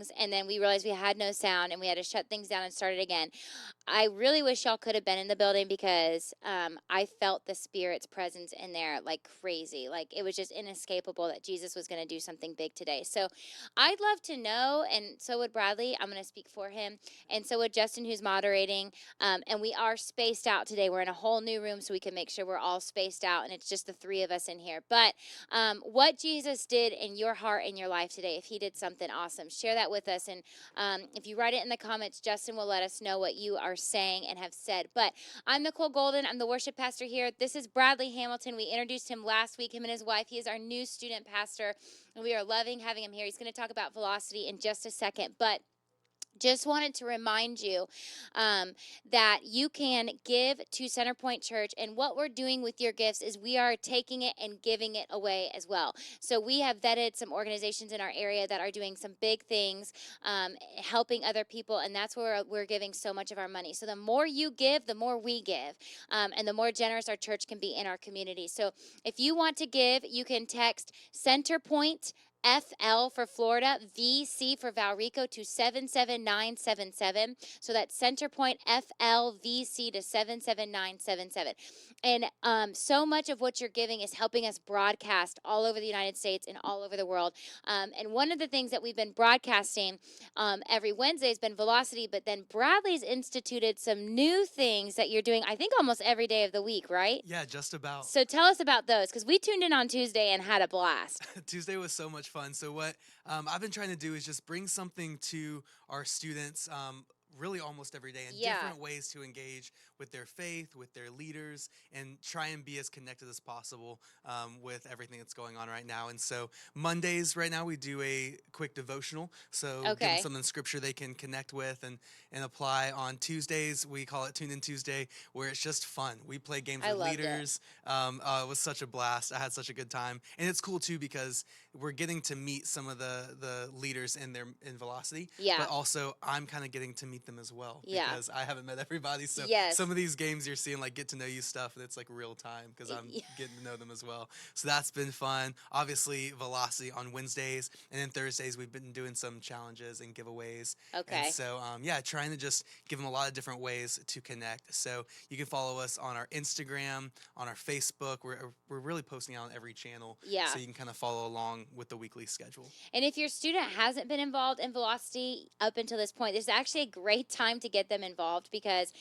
songs, and then we realized we had no sound, and we had to shut things down and start it again. I really wish y'all could have been in the building because I felt the Spirit's presence in there like crazy. Like it was just inescapable that Jesus was going to do something big today. So I'd love to know, and so would Bradley. I'm going to speak for him, and so would Justin, who's moderating. And we are spaced out today. We're in a whole new room, so we can make sure we're all spaced out, and it's just the three of us in here. But what Jesus did in your heart and your life today, if he did something awesome, share that with us. And if you write it in the comments, Justin will let us know what you are saying and have said. But I'm Nicole Golden. I'm the worship pastor here. This is Bradley Hamilton. We introduced him last week, him and his wife. He is our new student pastor, and we are loving having him here. He's going to talk about Velocity in just a second. But just wanted to remind you that you can give to Centerpoint Church, and what we're doing with your gifts is we are taking it and giving it away as well. So we have vetted some organizations in our area that are doing some big things, helping other people, and that's where we're giving so much of our money. So the more you give, the more we give, and the more generous our church can be in our community. So if you want to give, you can text Centerpoint FL for Florida, VC for Valrico to 77977. So that's Centerpoint FLVC to 77977. And so much of what you're giving is helping us broadcast all over the United States and all over the world. And one of the things that we've been broadcasting every Wednesday has been Velocity, but then Bradley's instituted some new things that you're doing, I think almost every day of the week, right? Yeah, just about. So tell us about those, because we tuned in on Tuesday and had a blast. Tuesday was so much fun. So what I've been trying to do is just bring something to our students really almost every day, and different ways to engage with their faith, with their leaders, and try and be as connected as possible with everything that's going on right now. And so Mondays right now we do a quick devotional. So give them something in scripture they can connect with and apply. On Tuesdays we call it Tune In Tuesday, where it's just fun. We play games with leaders. It was such a blast. I had such a good time. And it's cool too because we're getting to meet some of the leaders in Velocity. Yeah. But also I'm kind of getting to meet them as well. Yeah. Because I haven't met everybody. So some of these games you're seeing like get to know you stuff, and it's like real time because I'm getting to know them as well. So that's been fun. Obviously Velocity on Wednesdays, and then Thursdays we've been doing some challenges and giveaways. Okay. And so trying to just give them a lot of different ways to connect. So you can follow us on our Instagram, on our Facebook. We're really posting out on every channel. Yeah. So you can kind of follow along with the weekly schedule. And if your student hasn't been involved in Velocity up until this point, this is actually a great time to get them involved, because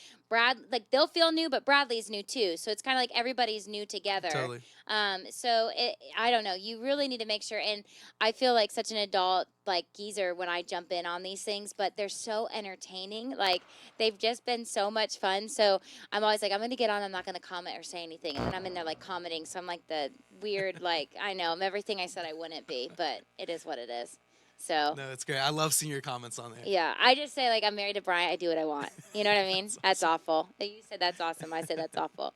they'll feel new, but Bradley's new too. So it's kind of like everybody's new together. Totally. I don't know. You really need to make sure. And I feel like such an adult, like geezer when I jump in on these things, but they're so entertaining. Like they've just been so much fun. So I'm always like, I'm going to get on. I'm not going to comment or say anything. And then I'm in there like commenting. So I'm like the weird, like, I know I'm everything I said I wouldn't be, but it is what it is. So no, it's great. I love seeing your comments on there. Yeah, I just say like I'm married to Brian. I do what I want. You know what I mean? That's awful. You said that's awesome. I said that's awful.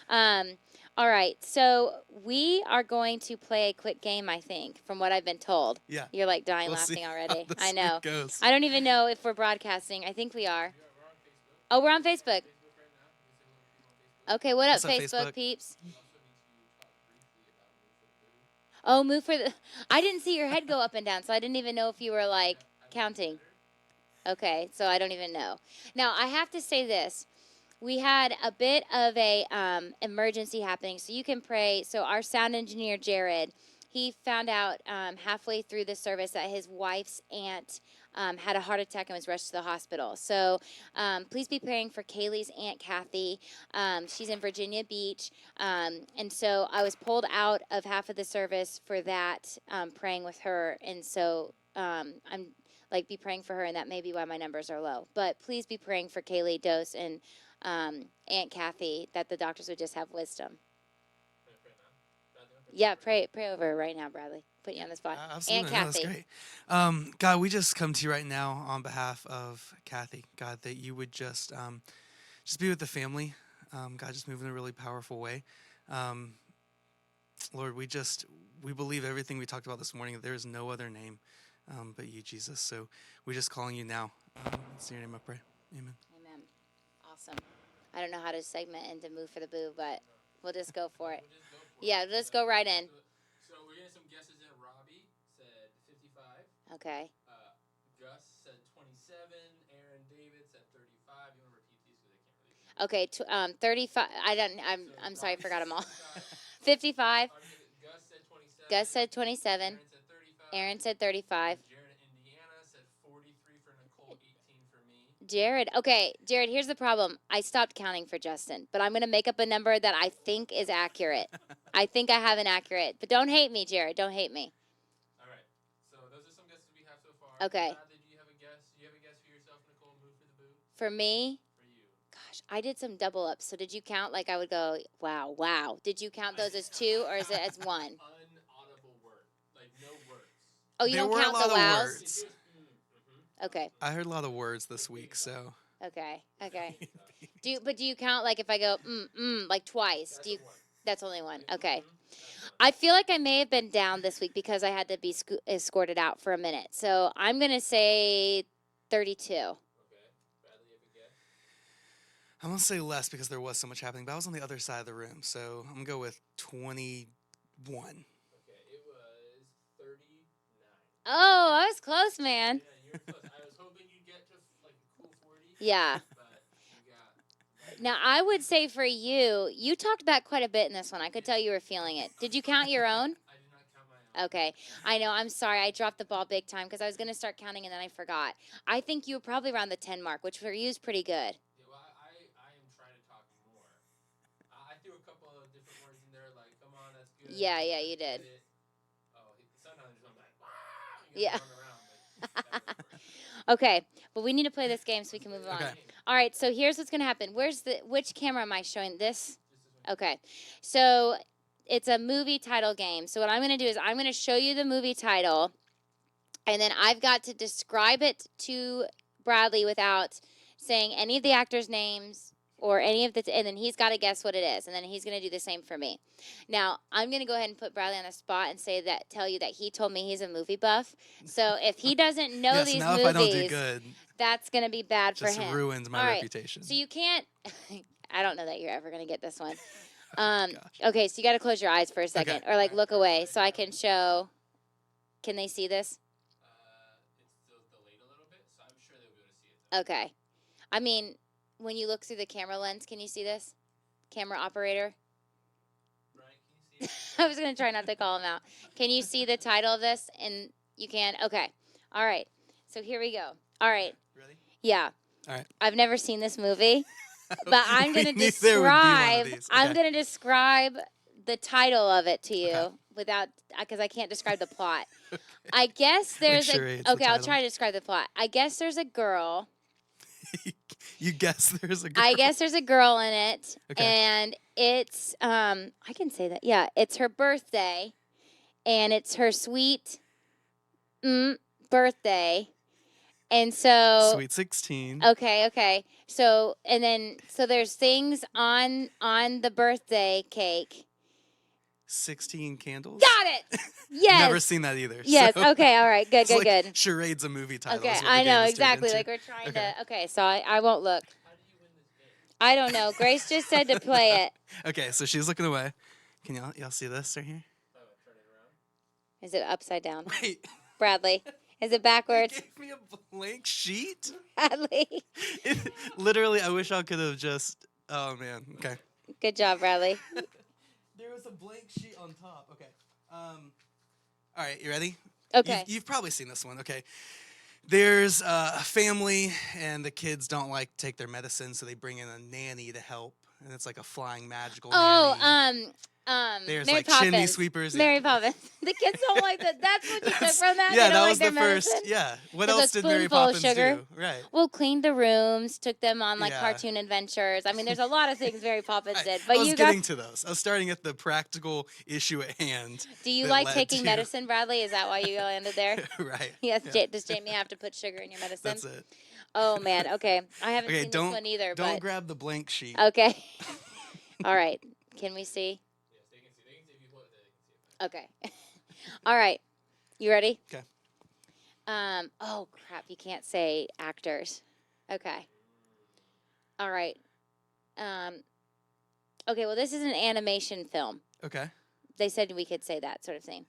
All right, so we are going to play a quick game. I think, from what I've been told. Yeah. You're like dying laughing already. I know. Goes. I don't even know if we're broadcasting. I think we are. Oh, we're on Facebook. Okay, what up, Facebook peeps? Oh, move for the. I didn't see your head go up and down, so I didn't even know if you were like counting. Okay, so I don't even know. Now I have to say this: we had a bit of a emergency happening, so you can pray. So our sound engineer Jared, he found out halfway through the service that his wife's aunt had a heart attack and was rushed to the hospital. So please be praying for Kaylee's Aunt Kathy. She's in Virginia Beach. And so I was pulled out of half of the service for that, praying with her. And so I'm like, be praying for her, and that may be why my numbers are low. But please be praying for Kaylee Dose and Aunt Kathy, that the doctors would just have wisdom. Yeah, pray over her right now, Bradley. Put you on the spot. Absolutely. Aunt Kathy. No, that's great. God, we just come to you right now on behalf of Kathy. God, that you would just be with the family. God, just move in a really powerful way. Lord, we believe everything we talked about this morning, that there is no other name but you, Jesus. So we're just calling you now. It's in your name I pray. Amen. Amen. Awesome. I don't know how to segment into Move for the Boo, but we'll just go for it. Yeah, let's go right in. So we're getting some guesses in. Robbie said 55. Okay. Gus Aaron David said 35. You want to repeat these because I can't really see. Okay, 35. I don't. So I'm sorry, I Robbie forgot said them all. 55. 55. Gus said 27. Gus said 27. Aaron said 35. Aaron said 35. Jared in Indiana said 43 for Nicole, 18 for me. Jared. Okay, Jared, here's the problem. I stopped counting for Justin, but I'm going to make up a number that I think is accurate. I think I have an accurate. But don't hate me, Jared. Don't hate me. All right. So those are some guesses we have so far. Okay. Bradley, do you have a guess? Do you have a guess for yourself, Nicole? Move for the boo? For me, For you. gosh, I did some double ups. So did you count like I would go, wow, wow. Did you count those as 2 or is it as 1? Unaudible word. Like no words. Oh, you There don't were a count lot the of wows? words. It's just, Okay. I heard a lot of words this week, so. Okay. Okay. Do you count like if I go like twice? Do you? That's only 1. Okay. I feel like I may have been down this week because I had to be escorted out for a minute. So I'm gonna say 32. Okay. Bradley, you have a guess? I'm going to say less because there was so much happening, but I was on the other side of the room, so I'm going to go with 21. Okay, it was 39. Oh, I was close, man. Yeah, you're close. I was hoping you'd get to like a cool 40. Yeah. But you got. Now I would say for you, you talked back quite a bit in this one. I could tell you were feeling it. Did you count your own? I did not count my own. Okay. I know. I'm sorry. I dropped the ball big time because I was going to start counting and then I forgot. I think you were probably around the 10 mark, which for you is pretty good. Yeah, well, I am trying to talk more. I threw a couple of different words in there, like, come on, that's good. Yeah, you did. Oh, sometimes I'm like, wow. Yeah. Around, but that wouldn't work. Okay, but we need to play this game so we can move on. Okay. All right, so here's what's going to happen. Which camera am I showing? This? Just this one. Okay. So it's a movie title game. So what I'm going to do is I'm going to show you the movie title, and then I've got to describe it to Bradley without saying any of the actors' names or any of the, and then he's got to guess what it is, and then he's going to do the same for me. Now, I'm going to go ahead and put Bradley on the spot and tell you that he told me he's a movie buff. So if he doesn't know Yes, these now movies, if I don't do good, that's going to be bad just for him. ruins my All right, reputation. So you can't. I don't know that you're ever going to get this one. Gosh. Okay, so you got to close your eyes for a second, Okay. or like look away, so I can show. Can they see this? It's still delayed a little bit, so I'm sure they'll be able to see it. Okay. I mean, when you look through the camera lens, can you see this? Camera operator. Brian, can you see it? I was going to try not to call him out. Can you see the title of this? And you can? Okay. All right. So here we go. All right. Ready? Yeah. All right. I've never seen this movie, but I'm going to We knew there would be one of describe. these. I'm Okay. going to describe the title of it to you Okay. without, because I can't describe the plot. I guess there's charades, a. the Okay, I'll title. try to describe the plot. I guess there's a girl. You guess there's a girl. I guess there's a girl in it, Okay. and it's I can say that. Yeah, it's her birthday, and it's her sweet birthday, and so Sweet 16. okay. So there's things on the birthday cake. 16 candles. Got it. Yes. Never seen that either. Yes. so Okay. All right. Good. it's Good. like good. Charades a movie title. Okay. is what the I game know is turned exactly. into. Like we're trying Okay. to. Okay. So I won't look. How do you win this game? I don't know. Grace just said to play it. Okay, so she's looking away. Can y'all see this right here? Oh, turn it around. Is it upside down, Wait. Bradley? Is it You backwards, gave me a blank sheet? Bradley? Literally, I wish I could have just. Oh man. Okay. Good job, Bradley. There was a blank sheet on top. Okay. All right, you ready? Okay. You've probably seen this one. Okay. There's a family, and the kids don't like to take their medicine, so they bring in a nanny to help, and it's like a flying magical nanny. There's Mary like chimney Poppins. sweepers. Mary Poppins. The kids don't like that. That's what you took from that. Yeah, They don't that like was their the first. medicine? Yeah. What With a else did Mary spoonful of Poppins sugar? do? Right. Well, cleaned the rooms, took them on like Yeah. cartoon adventures. I mean, there's a lot of things Mary Poppins did. I But was you got. getting to those. I was starting at the practical issue at hand. Do you that like led taking to- medicine, Bradley? Is that why you landed there? Right. Yes. Yeah. Does Jamie have to put sugar in your medicine? That's it. Oh man. Okay. I haven't Okay, seen don't- this one either. Don't but grab the blank sheet. okay. All right. Can we see? Yes, they can see. They can see if you hold it. They can see it. Okay. All right. You ready? 'Kay. Oh crap! You can't say actors. Okay. All right. Okay. Well, this is an animation film. Okay. They said we could say that sort of thing,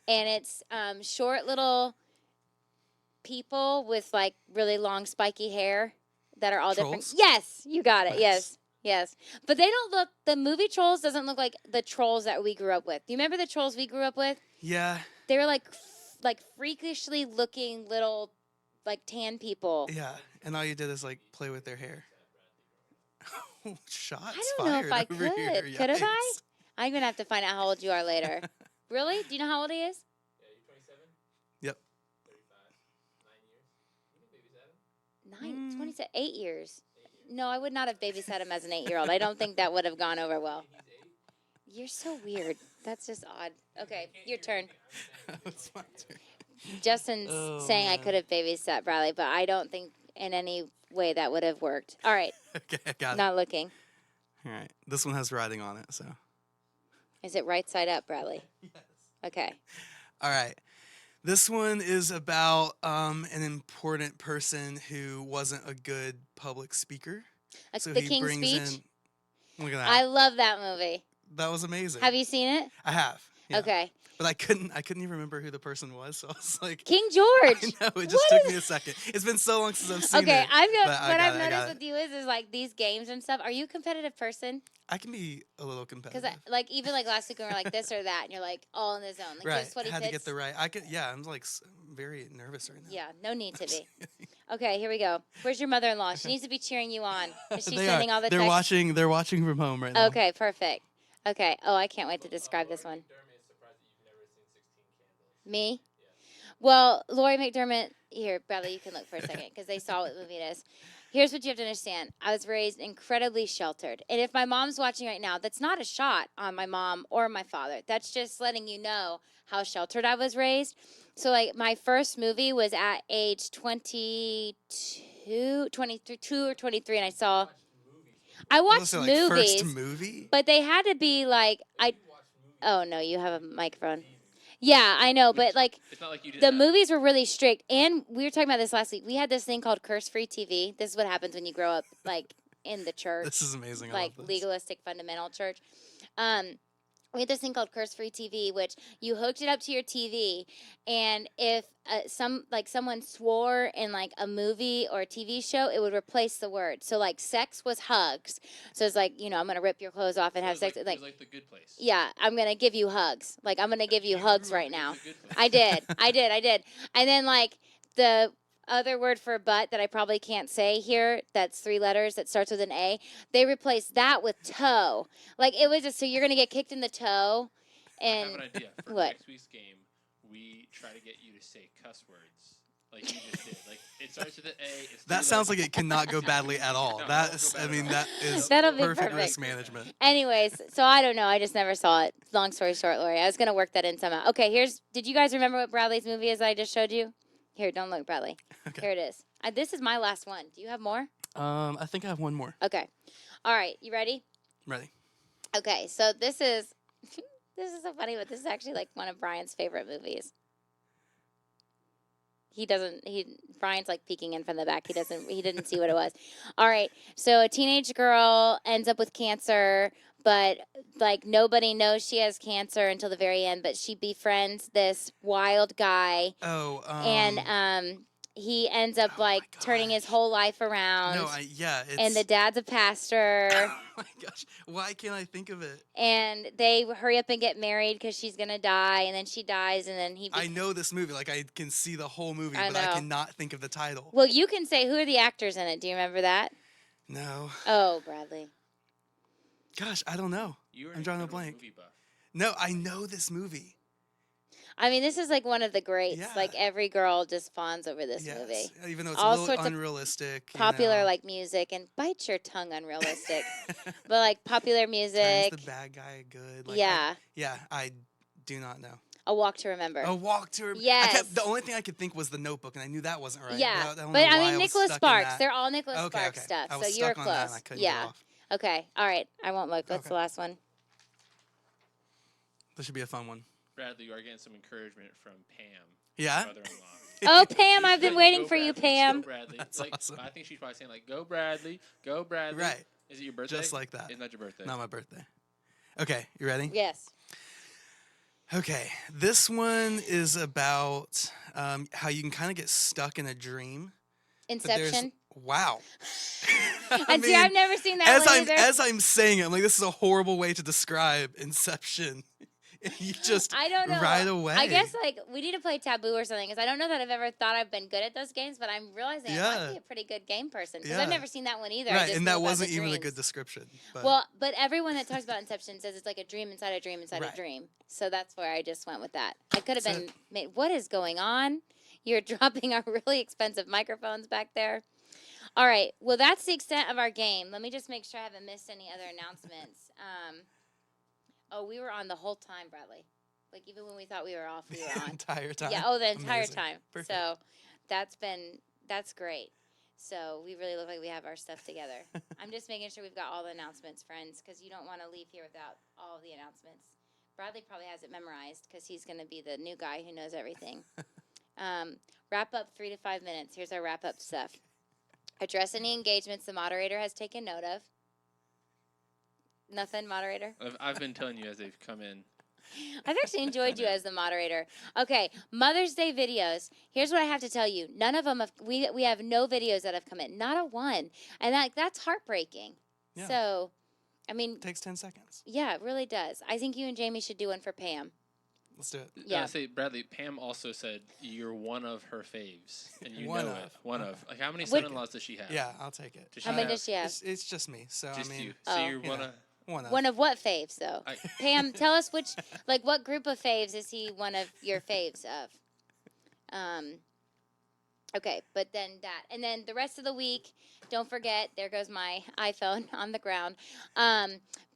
and it's short little people with like really long spiky hair that are all different. Trolls? Yes, you got it. Nice. Yes. Yes. But they don't look, the movie Trolls doesn't look like the trolls that we grew up with. Do you remember the trolls we grew up with? Yeah, They were like freakishly looking little like tan people. yeah. And all you did is like play with their hair. Shots I don't know if I fired over here. could. Could have I? Yikes. I'm gonna have to find out how old you are later. Really? Do you know how old he is? Yeah, you're 27, Yep. 35, 9 years. You can babysit him. 27, 8 years. No, I would not have babysat him as an 8-year-old. I don't think that would have gone over well. He's 8. You're so weird. That's just odd. Okay, your turn. It's my turn. Justin's Oh, saying I man. could have babysat Bradley, but I don't think in any way that would have worked. All right, Okay, I got it. not looking. All right. This one has writing on it, so. Is it right side up, Bradley? Yes. Okay. All right. This one is about an important person who wasn't a good public speaker. So The he King's brings Speech. in. Look at that. I love that movie. That was amazing. Have you seen it? I have. Yeah. Okay. But I couldn't even remember who the person was. So I was like, King I George. know it just What took is- me a second. It's been so long since I've seen Okay, it. I've got but I what got I've it, I got noticed it. with you is like these games and stuff. Are you a competitive person? I can be a little Because competitive. like even like last week when we were like this or that, and you're like all in the zone. Like Right. just sweaty I had pits. to get the right. I could. Yeah. I'm like very nervous right now. Yeah, no need to be. Okay, here we go. Where's your mother-in-law? She needs to be cheering you on. Is she They sending all the They're texts? watching. They're watching from home right now. Okay, perfect. Okay. Oh, I can't wait to describe this one. McDermott is surprised that you've never seen 16 Candles. Me? Well, Lori McDermott. Here, Bradley, you can look for a second because they saw what movie it is. Here's what you have to understand. I was raised incredibly sheltered. And if my mom's watching right now, that's not a shot on my mom or my father. That's just letting you know how sheltered I was raised. So, like, my first movie was at age 22 or 23, and I saw. I watched Also, like, movies, First movie. but they had to be like I. Oh no, you have a microphone. Yeah, I know, but like It's not like you did the movies were really strict, and we were talking about this last week. We had this thing called curse-free TV. This is what happens when you grow up like in the church, This is amazing. I like love this. legalistic fundamental church. We had this thing called curse-free TV, which you hooked it up to your TV, and if someone swore in like a movie or a TV show, it would replace the word. So like sex was hugs. So it's like I'm gonna rip your clothes off and have sex. It was like The Good Place. Yeah, I'm gonna give you hugs. Like I'm gonna give you hugs right now. It was The Good Place. I did. And then like the other word for butt that I probably can't say here, that's 3 letters that starts with an A, they replaced that with toe. Like it was just so you're gonna get kicked in the toe I and have an idea. For what? next week's game, we try to get you to say cuss words like you just did. Like it starts with an A. It's 3 That sounds letters. like it cannot go badly at all. No, it That won't is, go I bad mean, at that all. is That'll be perfect perfect. risk management. anyways, so I don't know. I just never saw it. Long story short, Lori. I was gonna work that in somehow. Okay, did you guys remember what Bradley's movie is I just showed you? Here, don't look, Bradley. Okay. Here it is. This is my last one. Do you have more? I think I have one more. Okay. All right, you ready? Ready? Okay, so this is this is so funny, but this is actually like one of Brian's favorite movies. Brian's like peeking in from the back. He didn't see what it was. All right. So a teenage girl ends up with cancer, but like nobody knows she has cancer until the very end, but she befriends this wild guy Oh. and he ends up oh my like turning his gosh. whole life around. No, yeah. It's, and the dad's a pastor. Oh my gosh! Why can't I think of it? And they hurry up and get married because she's gonna die, and then she dies, and then he. I know this movie. Like I can see the whole movie, I but I know. cannot think of the title. Well, you can say who are the actors in it. Do you remember that? No. Oh, Bradley. Gosh, I don't know. You were I'm an drawing a incredible blank. movie buff. No, I know this movie. I mean, this is like one of the greats. Yeah. Like every girl just fawns over this Yes. movie. Even though it's All a little sorts of unrealistic. you Popular know. like music and bite your tongue, unrealistic. But like popular Turns music. the bad guy good. Like, Yeah. I do not know. A Walk to Remember. A Walk to Remember. Yes. The only thing I could think was The Notebook, and I knew that wasn't right. Yeah, I don't but know I why mean was Nicholas stuck in Sparks. that. They're all Nicholas Okay, Sparks okay. stuff. I was So you're stuck on that and close. I couldn't get Yeah. off. Okay. All right. I won't look. What's Okay. the last one? This should be a fun one. Bradley, you are getting some encouragement from Pam, Yeah. brother-in-law. Oh, Pam, I've been Like, waiting go for you, Bradley, Pam. Go Bradley. That's like, awesome. I think she's probably saying like, "Go Bradley, go Bradley." Right. Is it your birthday? Just like that. It's not your birthday. Not my birthday. Okay, you ready? Yes. Okay, this one is about how you can kind of get stuck in a dream, but there's Inception. wow. I And see, mean, I've never seen that one either. as I'm saying it, I'm like, this is a horrible way to describe Inception. You just I don't know. right away. I guess like we need to play Taboo or something because I don't know that I've ever thought I've been good at those games, but I'm realizing I might Yeah. be a pretty good game person because Yeah. I've never seen that one either. I Right, just and knew that about wasn't the even a dreams. good description. But Well, but everyone that talks about Inception says it's like a dream inside a dream inside Right. a dream. So that's where I just went with that. I could have So- been made. What is going on? You're dropping our really expensive microphones back there. All right. Well, that's the extent of our game. Let me just make sure I haven't missed any other announcements. Oh, we were on the whole time, Bradley. Like even when we thought we were off, we were the on. entire time. Yeah. Oh, the entire Amazing. time. Perfect. So that's great. So we really look like we have our stuff together. I'm just making sure we've got all the announcements, friends, because you don't want to leave here without all of the announcements. Bradley probably has it memorized because he's going to be the new guy who knows everything. Wrap up 3 to 5 minutes. Here's our wrap up stuff. Address any engagements the moderator has taken note of. Nothing, moderator? I've been telling you as they've come in. I've actually enjoyed you as the moderator. Okay, Mother's Day videos. Here's what I have to tell you. None of them have, we have no videos that have come in. Not a one. And that's heartbreaking. Yeah. So, I mean, It takes 10 seconds. yeah, it really does. I think you and Jamie should do one for Pam. Let's do it. Yeah. Say, Bradley, Pam also said you're one of her faves. And you One know of. it. One of. Like, how many What- son-in-laws does she have? Yeah, I'll take it. Does she How many have does she have? It's just me. So just I mean, you? So Oh. you're You one know. of. one of. One of what faves, though? I- Pam, tell us what group of faves is he one of your faves of? Okay, but then that. And then the rest of the week, don't forget, there goes my iPhone on the ground.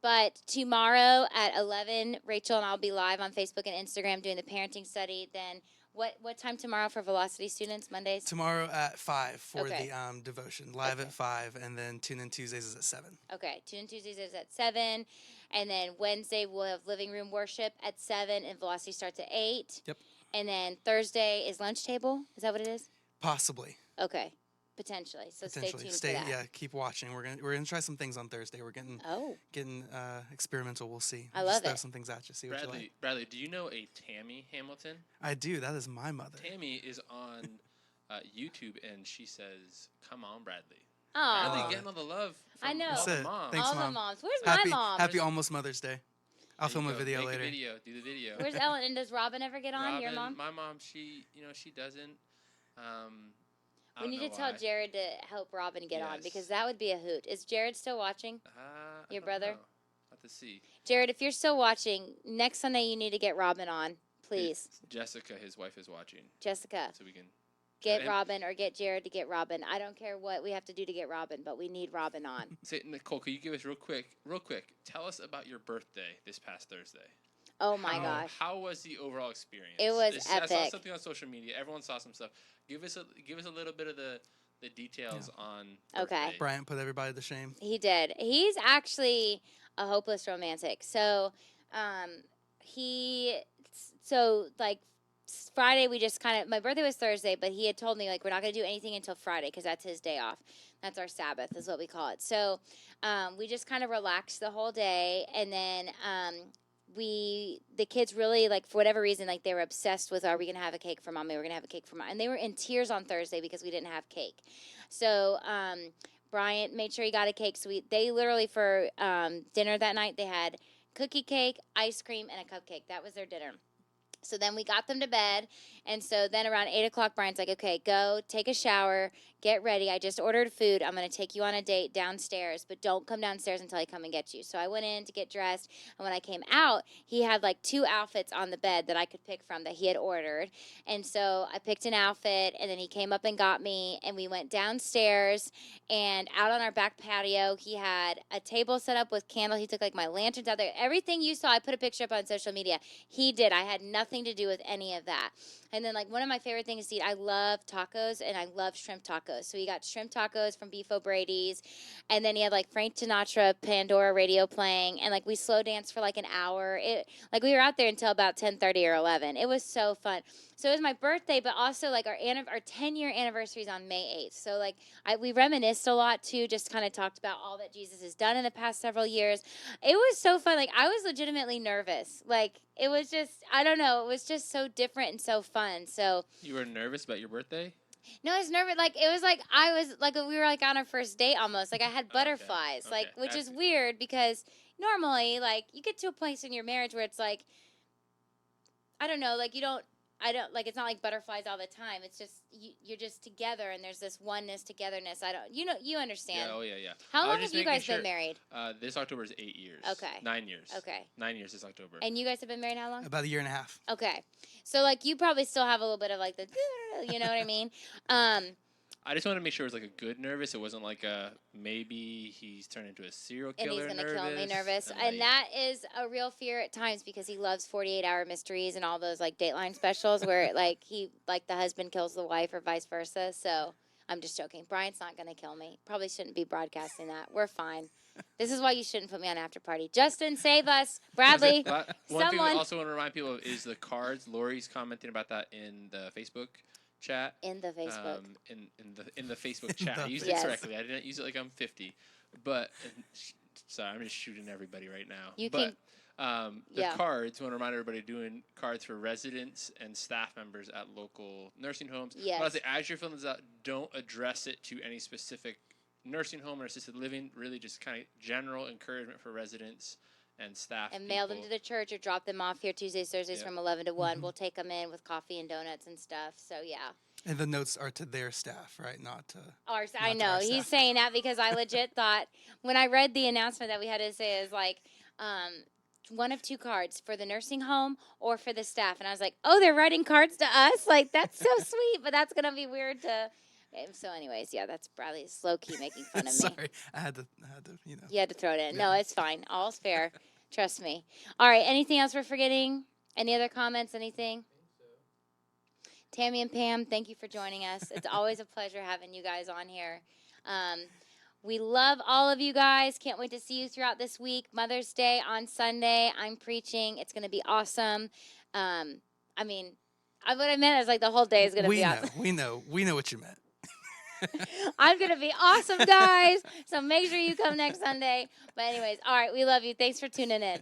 But tomorrow at 11, Rachel and I'll be live on Facebook and Instagram doing the parenting study. Then what time tomorrow for Velocity students? Mondays? Tomorrow at 5 for Okay. the devotion. Live Okay. at 5, and then Tune In Tuesdays is at 7. Okay, Tune In Tuesdays is at 7. And then Wednesday we'll have living room worship at 7, and Velocity starts at 8. Yep. And then Thursday is lunch table. Is that what it is? Possibly. Okay, potentially. So stay tuned for that. Yeah, keep watching. We're gonna try some things on Thursday. We're getting Oh, experimental. We'll see. I We'll love just throw it. some things at you. See what you Bradley, like. Bradley, do you know a Tammy Hamilton? I do. That is my mother. Tammy is on YouTube, and she says, "Come on, Bradley." oh, Bradley getting all the love. I From know. all That's the it. moms. Thanks, all the Mom. moms. Where's Happy my mom? Happy almost Mother's Day. I'll There film you a go. video Make later. Do the video. Where's Ellen? And does Robin ever get on? Your Robin, mom? My mom, she doesn't. I We don't need know to tell why. Jared to help Robin get on Yes. because that would be a hoot. Is Jared still watching? I Your don't brother? know. Have to see. Jared, if you're still watching, next Sunday you need to get Robin on, please. Jessica, his wife, is watching, Jessica, so we can. get and- Robin or get Jared to get Robin. I don't care what we have to do to get Robin, but we need Robin on. Say, Nicole, can you give us real quick? Tell us about your birthday this past Thursday. Oh my How- gosh. How was the overall experience? It was I saw epic. something on social media. Everyone saw some stuff. Give us a little bit of the details on. Okay. birthday. Bryant put everybody to shame. He did. He's actually a hopeless romantic. So, Friday we just kind of, my birthday was Thursday, but he had told me like we're not going to do anything until Friday because that's his day off. That's our Sabbath is what we call it. So, we just kind of relaxed the whole day, and then the kids really, like, for whatever reason, like, they were obsessed with, are we going to have a cake for mommy? We're going to have a cake for mom. And they were in tears on Thursday because we didn't have cake. So, Bryant made sure he got a cake. So they literally, for dinner that night, they had cookie cake, ice cream, and a cupcake. That was their dinner. So then we got them to bed. And so then around 8 o'clock, Brian's like, okay, go take a shower, get ready. I just ordered food. I'm going to take you on a date downstairs, but don't come downstairs until I come and get you. So I went in to get dressed. And when I came out, he had like 2 outfits on the bed that I could pick from that he had ordered. And so I picked an outfit, and then he came up and got me. And we went downstairs, and out on our back patio, he had a table set up with candles. He took like my lanterns out there. Everything you saw, I put a picture up on social media. He did. I had nothing to do with any of that. And then, like, one of my favorite things to eat, I love tacos, and I love shrimp tacos. So he got shrimp tacos from Beef O'Brady's, and then he had, like, Frank Sinatra, Pandora radio playing, and, like, we slow danced for, like, an hour. Like, we were out there until about 10:30 or 11. It was so fun. So it was my birthday, but also like our 10-year anniversary is on May 8th. So like we reminisced a lot too, just kind of talked about all that Jesus has done in the past several years. It was so fun. Like I was legitimately nervous. Like it was just, I don't know, it was just so different and so fun. So You were nervous about your birthday? no, I was nervous. Like it was like I was like we were like on our first date almost. Like I had butterflies, Okay. like which That's is good. weird because normally like you get to a place in your marriage where it's like I don't know, like I don't like it's not like butterflies all the time. It's just you're just together and there's this oneness, togetherness. I don't, you understand. Yeah, oh yeah. How I was long just have you making guys been married? This October is 8 years. Okay. 9 years. Okay. 9 years this October. And you guys have been married how long? About a year and a half. Okay. So like you probably still have a little bit of like the, you know what I mean? I just wanted to make sure it was like a good nervous. It wasn't like a maybe he's turned into a serial And killer he's gonna kill me nervous. And, And that is a real fear at times because he loves 48-hour mysteries and all those like Dateline specials where like the husband kills the wife or vice versa. So I'm just joking. Brian's not gonna kill me. Probably shouldn't be broadcasting that. We're fine. This is why you shouldn't put me on after party. Justin, save us. Bradley, One thing we someone also want to remind people of is the cards. Lori's commenting about that in the Facebook chat. in the Facebook. In the Facebook chat. I used Yes. it correctly. I didn't use it like I'm 50. But sorry, I'm just shooting everybody right now. You but, the yeah. cards, I want to remind everybody doing cards for residents and staff members at local nursing homes. Yes. But as you're filling this out, don't address it to any specific nursing home or assisted living. Really just kind of general encouragement for residents and staff. And mail them to the church or drop them off here Tuesdays, Thursdays Yep. from 11 to 1. Mhm. We'll take them in with coffee and donuts and stuff. So, yeah. And the notes are to their staff, right? Not to. Ours, Not I to know. our He's staff. saying that because I legit thought when I read the announcement that we had to say is like one of two cards for the nursing home or for the staff. And I was like, oh, they're writing cards to us? Like, that's so sweet, but that's going to be weird to. So, anyways, yeah, that's Bradley slow key making fun of me. Sorry, I had to, you know. You had to throw it in. Yeah. No, it's fine. All's fair. Trust me. All right. Anything else we're forgetting? Any other comments? Anything? Tammy and Pam, thank you for joining us. It's always a pleasure having you guys on here. We love all of you guys. Can't wait to see you throughout this week. Mother's Day on Sunday. I'm preaching. It's going to be awesome. I mean, what I meant is like the whole day is going to be awesome. We know what you meant. I'm going to be awesome, guys. So make sure you come next Sunday. But anyways, all right. We love you. Thanks for tuning in.